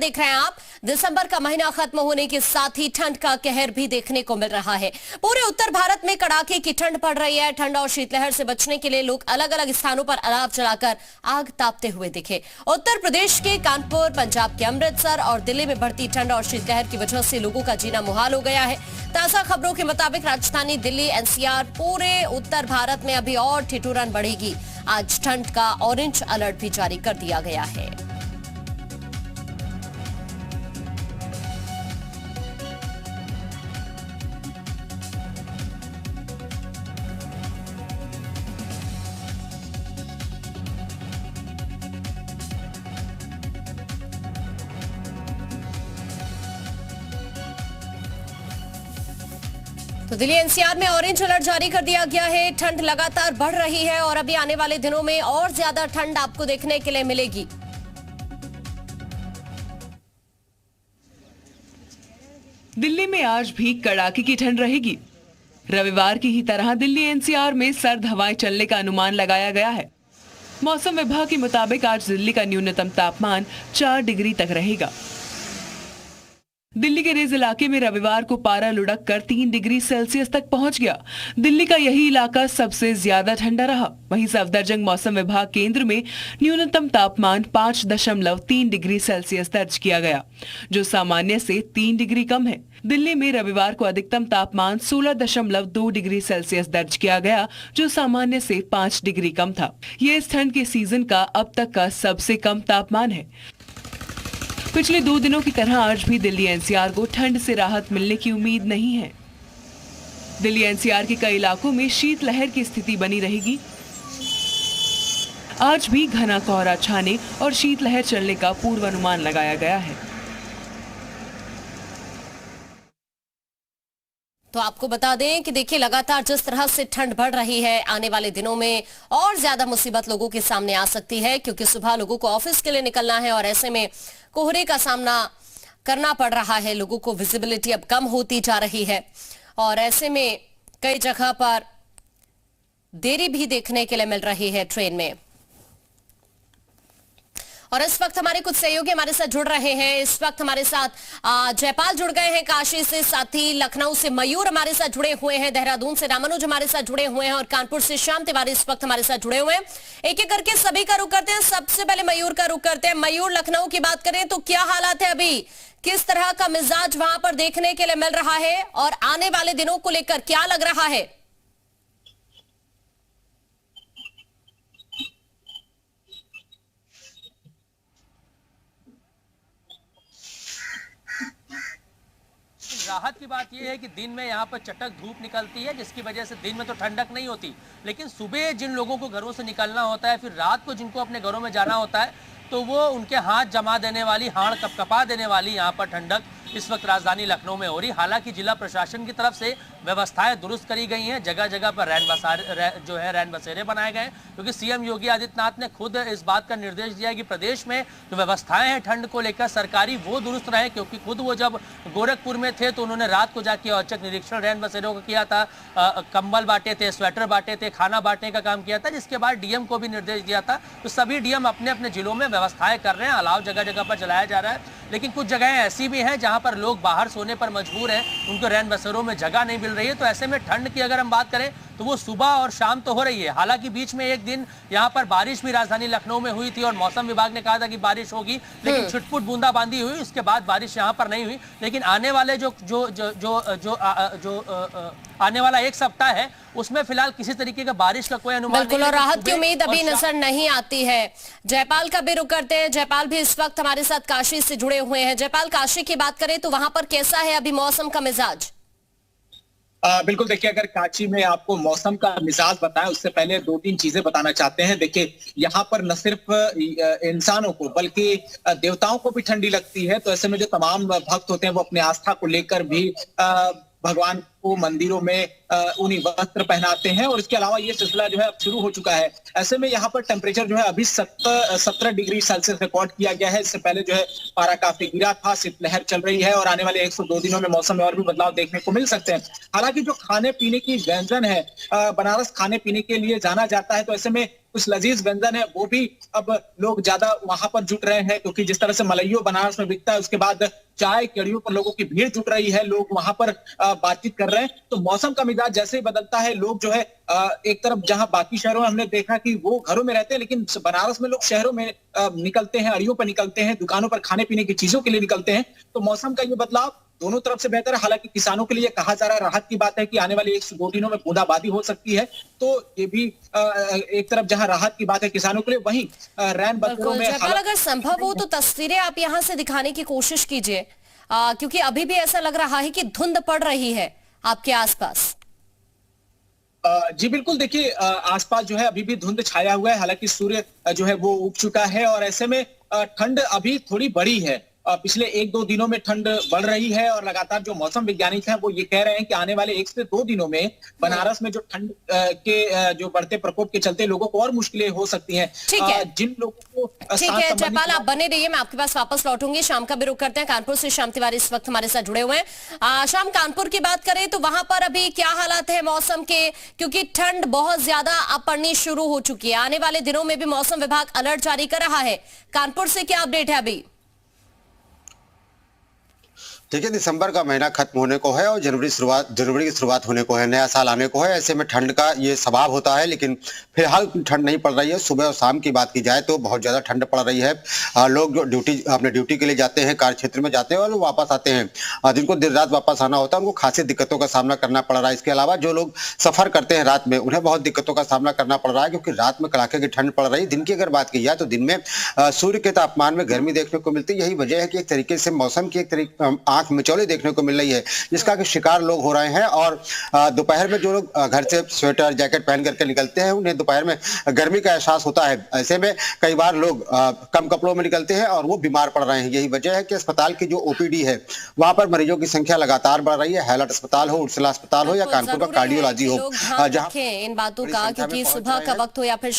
देख रहे हैं आप, दिसंबर का महीना खत्म होने के साथ ही ठंड का कहर भी देखने को मिल रहा है। पूरे उत्तर भारत में कड़ाके की ठंड पड़ रही है। ठंड और शीतलहर से बचने के लिए लोग अलग अलग स्थानों पर अलाव जलाकर आग तापते हुए दिखे। उत्तर प्रदेश के कानपुर, पंजाब के अमृतसर और दिल्ली में बढ़ती ठंड और शीतलहर की वजह से लोगों का जीना मुहाल हो गया है। ताजा खबरों के मुताबिक राजधानी दिल्ली, एनसीआर, पूरे उत्तर भारत में अभी और ठिठुरन बढ़ेगी। आज ठंड का ऑरेंज अलर्ट भी जारी कर दिया गया है। तो दिल्ली एनसीआर में ऑरेंज अलर्ट जारी कर दिया गया है। ठंड लगातार बढ़ रही है और अभी आने वाले दिनों में और ज्यादा ठंड आपको देखने के लिए मिलेगी। दिल्ली में आज भी कड़ाके की ठंड रहेगी। रविवार की ही तरह दिल्ली एनसीआर में सर्द हवाएं चलने का अनुमान लगाया गया है। मौसम विभाग के मुताबिक आज दिल्ली का न्यूनतम तापमान 4 डिग्री तक रहेगा। दिल्ली के रेज इलाके में रविवार को पारा लुढ़क कर 3 डिग्री सेल्सियस तक पहुंच गया। दिल्ली का यही इलाका सबसे ज्यादा ठंडा रहा। वहीं सफदरजंग मौसम विभाग केंद्र में न्यूनतम तापमान 5.3 डिग्री सेल्सियस दर्ज किया गया, जो सामान्य से 3 डिग्री कम है। दिल्ली में रविवार को अधिकतम तापमान 16.2 डिग्री सेल्सियस दर्ज किया गया, जो सामान्य से 5 डिग्री कम था। ये इस ठंड के सीजन का अब तक का सबसे कम तापमान है। पिछले 2 दिनों की तरह आज भी दिल्ली एनसीआर को ठंड से राहत मिलने की उम्मीद नहीं है। दिल्ली एनसीआर के कई इलाकों में शीतलहर की स्थिति बनी रहेगी। आज भी घना कोहरा छाने और शीतलहर चलने का पूर्वानुमान लगाया गया है। तो आपको बता दें कि देखिए, लगातार जिस तरह से ठंड बढ़ रही है, आने वाले दिनों में और ज्यादा मुसीबत लोगों के सामने आ सकती है, क्योंकि सुबह लोगों को ऑफिस के लिए निकलना है और ऐसे में कोहरे का सामना करना पड़ रहा है। लोगों को विजिबिलिटी अब कम होती जा रही है और ऐसे में कई जगह पर देरी भी देखने के लिए मिल रही है ट्रेन में। और इस वक्त हमारे कुछ सहयोगी हमारे साथ जुड़ रहे हैं। इस वक्त हमारे साथ जयपाल जुड़ गए हैं काशी से, साथ ही लखनऊ से मयूर हमारे साथ जुड़े हुए हैं, देहरादून से रामानुज हमारे साथ जुड़े हुए हैं और कानपुर से श्याम तिवारी इस वक्त हमारे साथ जुड़े हुए हैं। एक एक करके सभी का रुख करते हैं। सबसे पहले मयूर का रुख करते हैं। मयूर, लखनऊ की बात करें तो क्या हालात है अभी? किस तरह का मिजाज वहां पर देखने के लिए मिल रहा है और आने वाले दिनों को लेकर क्या लग रहा है? राहत की बात यह है कि दिन में यहाँ पर चटक धूप निकलती है, जिसकी वजह से दिन में तो ठंडक नहीं होती, लेकिन सुबह जिन लोगों को घरों से निकलना होता है, फिर रात को जिनको अपने घरों में जाना होता है, तो वो उनके हाथ जमा देने वाली, हाड़ कपकपा देने वाली यहाँ पर ठंडक इस वक्त राजधानी लखनऊ में हो रही। हालांकि जिला प्रशासन की तरफ से व्यवस्थाएं दुरुस्त करी गई हैं। जगह जगह पर रैन बसेरे बनाए गए, क्योंकि सीएम योगी आदित्यनाथ ने खुद इस बात का निर्देश दिया है कि प्रदेश में जो व्यवस्थाएं हैं ठंड को लेकर सरकारी, वो दुरुस्त रहे। क्योंकि खुद वो जब गोरखपुर में थे तो उन्होंने रात को जाके औचक निरीक्षण रैन बसेरों का किया था, कंबल बांटे थे, स्वेटर बांटे थे, खाना बांटने का काम किया था, जिसके बाद डीएम को भी निर्देश दिया था। तो सभी डीएम अपने अपने जिलों में व्यवस्थाएं कर रहे हैं। अलाव जगह जगह पर जलाया जा रहा है, लेकिन कुछ जगहें ऐसी भी हैं जहां पर लोग बाहर सोने पर मजबूर हैं, उनको रैन बसेरों में जगह नहीं मिल रही है। तो ऐसे में ठंड की अगर हम बात करें तो वो सुबह और शाम तो हो रही है। हालांकि बीच में एक दिन यहाँ पर बारिश भी राजधानी लखनऊ में हुई थी और मौसम विभाग ने कहा था कि बारिश होगी, लेकिन छुटपुट बूंदाबांदी हुई, उसके बाद बारिश यहाँ पर नहीं हुई। लेकिन आने वाले जो आने वाला एक सप्ताह है, उसमें फिलहाल किसी तरीके का बारिश का कोई अनुमान बिल्कुल, और राहत की उम्मीद अभी नजर नहीं आती है। जयपाल का भी रुख करते हैं। जयपाल भी इस वक्त हमारे साथ काशी से जुड़े हुए हैं। जयपाल, काशी की बात करें तो वहां पर कैसा है अभी मौसम का मिजाज? बिल्कुल, देखिए, अगर काशी में आपको मौसम का मिजाज बताएं उससे पहले 2-3 चीजें बताना चाहते हैं। देखिए, यहाँ पर न सिर्फ इंसानों को बल्कि देवताओं को भी ठंडी लगती है। तो ऐसे में जो तमाम भक्त होते हैं वो अपनी आस्था को लेकर भी भगवान को मंदिरों में ऊनी वस्त्र पहनाते हैं और इसके अलावा ये सिलसिला जो है अब शुरू हो चुका है। ऐसे में यहाँ पर टेम्परेचर जो है अभी 17 डिग्री सेल्सियस रिकॉर्ड किया गया है। इससे पहले जो है पारा काफी गिरा था, शीतलहर चल रही है और आने वाले 102 दिनों में मौसम में और भी बदलाव देखने को मिल सकते हैं। हालांकि जो खाने पीने की व्यंजन है, बनारस खाने पीने के लिए जाना जाता है, तो ऐसे में कुछ लजीज व्यंजन है वो भी अब लोग ज्यादा वहां पर जुट रहे हैं, क्योंकि जिस तरह से मलइयो बनारस में बिकता है, उसके बाद चाय केड़ियों पर लोगों की भीड़ जुट रही है, लोग वहां पर बातचीत कर रहे हैं। तो मौसम का मिजाज जैसे ही बदलता है, लोग जो है एक तरफ जहां बाकी शहरों में हमने देखा कि वो घरों में रहते हैं, लेकिन बनारस में लोग शहरों में निकलते हैं, अड़ियों पर निकलते हैं, दुकानों पर खाने पीने की चीजों के लिए निकलते हैं। तो मौसम का ये बदलाव दोनों तरफ से बेहतर है। हालांकि किसानों के लिए कहा जा रहा है, राहत की बात है कि आने वाले 1-2 दिनों में बूंदाबांदी हो सकती है, तो ये भी एक तरफ जहां राहत की बात है किसानों के लिए, वहीं रैन बसेरों में जयपाल, अगर संभव हो तो तस्वीरें आप यहाँ से दिखाने की कोशिश कीजिए, क्योंकि अभी भी ऐसा लग रहा है कि धुंध पड़ रही है आपके आसपास। जी बिल्कुल, देखिए आसपास जो है अभी भी धुंध छाया हुआ है। हालांकि सूर्य जो है वो उग चुका है और ऐसे में ठंड अभी थोड़ी बढ़ी है। पिछले 1-2 दिनों में ठंड बढ़ रही है और लगातार जो मौसम वैज्ञानिक हैं वो ये कह रहे हैं कि आने वाले 1 से 2 दिनों में बनारस में जो ठंड के जो बढ़ते प्रकोप के चलते लोगों को और मुश्किलें हो सकती हैं। ठीक है, जिन लोगों को ठीक है जयपाल, आप बने रहिए, मैं आपके पास वापस लौटूंगी। शाम का भी रुख करते हैं। कानपुर से श्याम तिवारी इस वक्त हमारे साथ जुड़े हुए हैं। शाम, कानपुर की बात करें तो वहां पर अभी क्या हालात है मौसम के, क्योंकि ठंड बहुत ज्यादा अब पड़नी शुरू हो चुकी है। आने वाले दिनों में भी मौसम विभाग अलर्ट जारी कर रहा है। कानपुर से क्या अपडेट है अभी? देखिए, दिसंबर का महीना खत्म होने को है और जनवरी की शुरुआत होने को है, नया साल आने को है। ऐसे में ठंड का ये स्वभाव होता है, लेकिन फिलहाल ठंड नहीं पड़ रही है। सुबह और शाम की बात की जाए तो बहुत ज्यादा ठंड पड़ रही है। लोग जो अपने ड्यूटी के लिए जाते हैं, कार्य क्षेत्र में जाते हैं और वापस आते हैं, जिनको देर रात वापस आना होता है, उनको खासी दिक्कतों का सामना करना पड़ रहा है। इसके अलावा जो लोग सफर करते हैं रात में, उन्हें बहुत दिक्कतों का सामना करना पड़ रहा है, क्योंकि रात में कड़ाके की ठंड पड़ रही है। दिन की अगर बात की जाए तो दिन में सूर्य के तापमान में गर्मी देखने को मिलती है। यही वजह है कि एक तरीके से मौसम की आंख मिचौली देखने को मिल रही है, जिसका कि शिकार लोग हो रहे हैं। और दोपहर में जो लोग घर से स्वेटर जैकेट पहन करके निकलते हैं, उन्हें दोपहर में गर्मी का एहसास होता है। ऐसे में कई बार लोग कम कपड़ों में निकलते हैं और वो बीमार पड़ रहे हैं। यही वजह है कि अस्पताल की जो ओपीडी है, वहां पर मरीजों की संख्या लगातार बढ़ रही है। हैलट अस्पताल हो, उर्सला अस्पताल हो या कानपुर का कार्डियोलॉजी हो, जहां इन बातों का, क्योंकि सुबह का वक्त हो या फिर